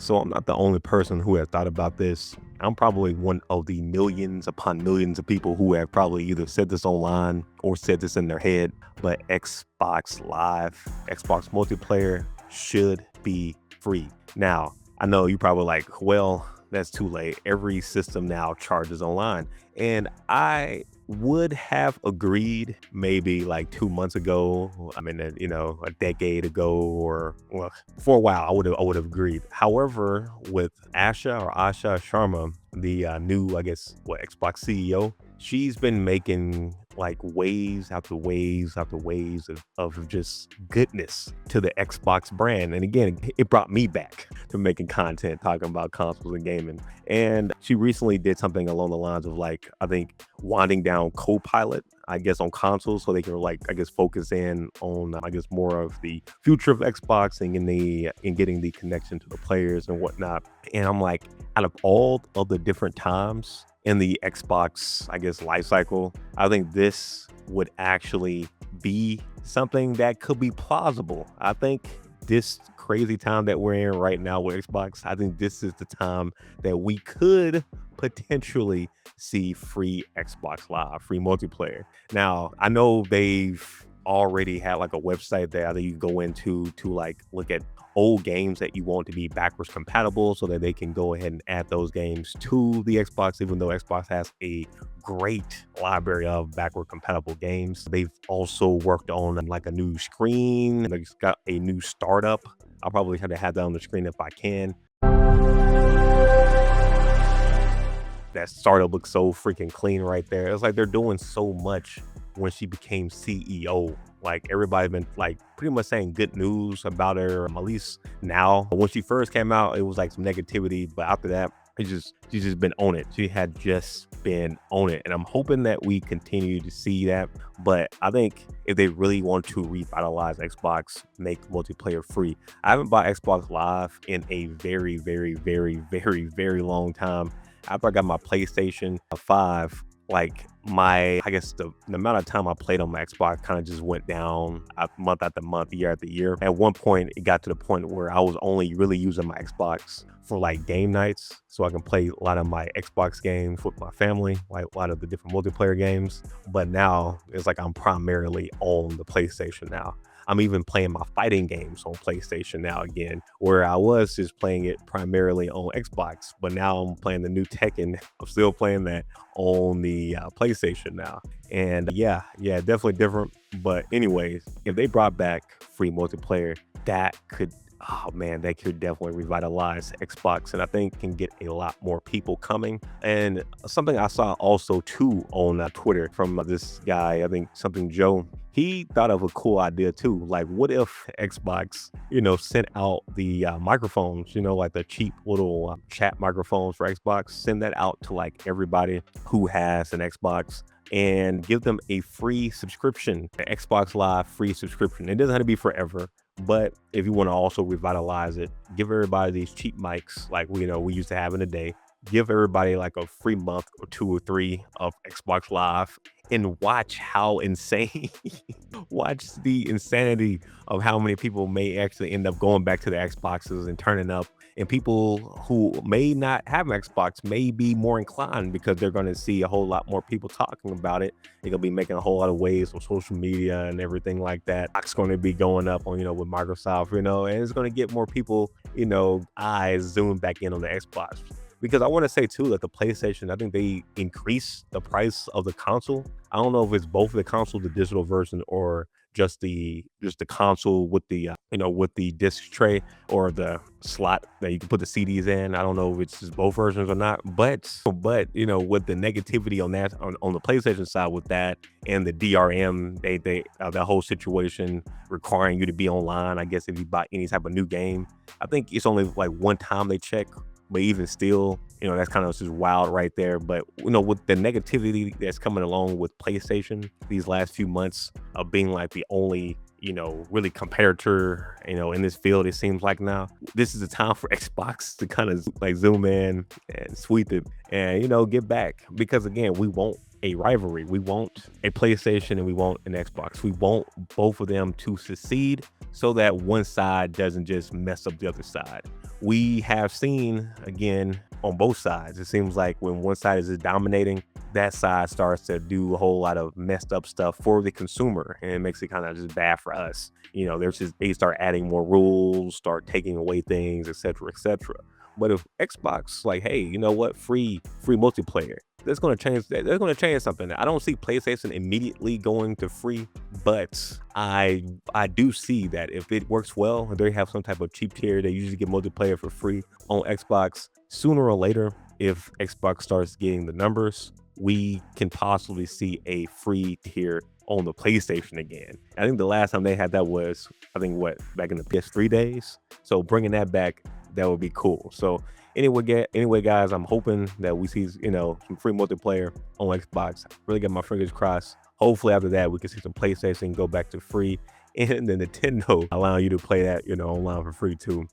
So I'm not the only person who has thought about this. I'm probably one of the millions upon millions of people who have probably either said this online or said this in their head, but Xbox Live, Xbox multiplayer should be free. Now, I know you probably like, well, that's too late. Every system now charges online. And I would have agreed maybe like 2 months ago. I mean, a decade ago, or well, for a while, I would have agreed. However, with Asha Sharma, the new, I guess, what, Xbox CEO, she's been making like waves after waves after waves of just goodness to the Xbox brand. And again, it brought me back to making content talking about consoles and gaming. And she recently did something along the lines of like, I think, winding down Copilot, I guess, on consoles so they can like, I guess, focus in on, I guess, more of the future of Xbox and in getting the connection to the players and whatnot. And I'm like, out of all of the different times in the Xbox, I guess, life cycle, I think this would actually be something that could be plausible. I think this crazy time that we're in right now with Xbox, I think this is the time that we could potentially see free Xbox Live, free multiplayer. Now, I know they've already had like a website there that you can go into to like look at old games that you want to be backwards compatible so that they can go ahead and add those games to the Xbox, even though Xbox has a great library of backward compatible games. They've also worked on like a new screen. They've got a new startup. I'll probably try to have that on the screen if I can. That startup looks so freaking clean right there. It's like they're doing so much when she became CEO. Like everybody been like pretty much saying good news about her, at least now. When she first came out, it was like some negativity, but after that, she's just been on it. She had just been on it. And I'm hoping that we continue to see that. But I think if they really want to revitalize Xbox, make multiplayer free. I haven't bought Xbox Live in a very, very, very, very, very long time. After I got my PlayStation 5, like I guess the amount of time I played on my Xbox kind of just went down month after month, year after year. At one point, it got to the point where I was only really using my Xbox for like game nights, so I can play a lot of my Xbox games with my family, like a lot of the different multiplayer games. But now it's like I'm primarily on the PlayStation now. I'm even playing my fighting games on PlayStation now again, where I was just playing it primarily on Xbox, but now I'm playing the new Tekken. I'm still playing that on the PlayStation now. And yeah, definitely different. But anyways, if they brought back free multiplayer, that could, oh man, that could definitely revitalize Xbox, and I think can get a lot more people coming. And something I saw also too on Twitter from this guy, I think something Joe, he thought of a cool idea too. Like, what if Xbox, sent out the microphones, like the cheap little chat microphones for Xbox, send that out to like everybody who has an Xbox and give them a free subscription, an Xbox Live free subscription. It doesn't have to be forever, but if you want to also revitalize it, give everybody these cheap mics like we used to have in a day. Give everybody like a free month or 2 or 3 of Xbox Live and watch how insane, watch the insanity of how many people may actually end up going back to the Xboxes and turning up. And people who may not have an Xbox may be more inclined because they're going to see a whole lot more people talking about it. They're going to be making a whole lot of waves on social media and everything like that. It's going to be going up on, with Microsoft, and it's going to get more people, eyes zoomed back in on the Xbox. Because I want to say too that the PlayStation, I think they increased the price of the console. I don't know if it's both the console, the digital version, or just the console with the with the disc tray or the slot that you can put the CDs in. I don't know if it's just both versions or not, but with the negativity on that on the PlayStation side with that and the DRM, they that whole situation requiring you to be online. I guess if you buy any type of new game, I think it's only like one time they check. But even still, that's kind of just wild right there. But, with the negativity that's coming along with PlayStation these last few months of being like the only, really competitor, in this field, it seems like now, this is the time for Xbox to kind of like zoom in and sweep it and, get back. Because again, we want a rivalry. We want a PlayStation and we want an Xbox. We want both of them to succeed so that one side doesn't just mess up the other side. we have seen again on both sides. It seems like when one side is dominating, that side starts to do a whole lot of messed up stuff for the consumer, and it makes it kind of just bad for us. There's just they start adding more rules, start taking away things, etc., etc. But if Xbox, like, hey, you know what, free multiplayer, that's going to change. That's going to change something. I don't see PlayStation immediately going to free, but I do see that if it works well, and they have some type of cheap tier, they usually get multiplayer for free on Xbox. Sooner or later, if Xbox starts getting the numbers, we can possibly see a free tier on the PlayStation again. I think the last time they had that was, I think, what, back in the PS3 days. So bringing that back, that would be cool. So anyway, guys, I'm hoping that we see some free multiplayer on Xbox. Really got my fingers crossed. Hopefully after that we can see some PlayStation go back to free, and then Nintendo allowing you to play that online for free too.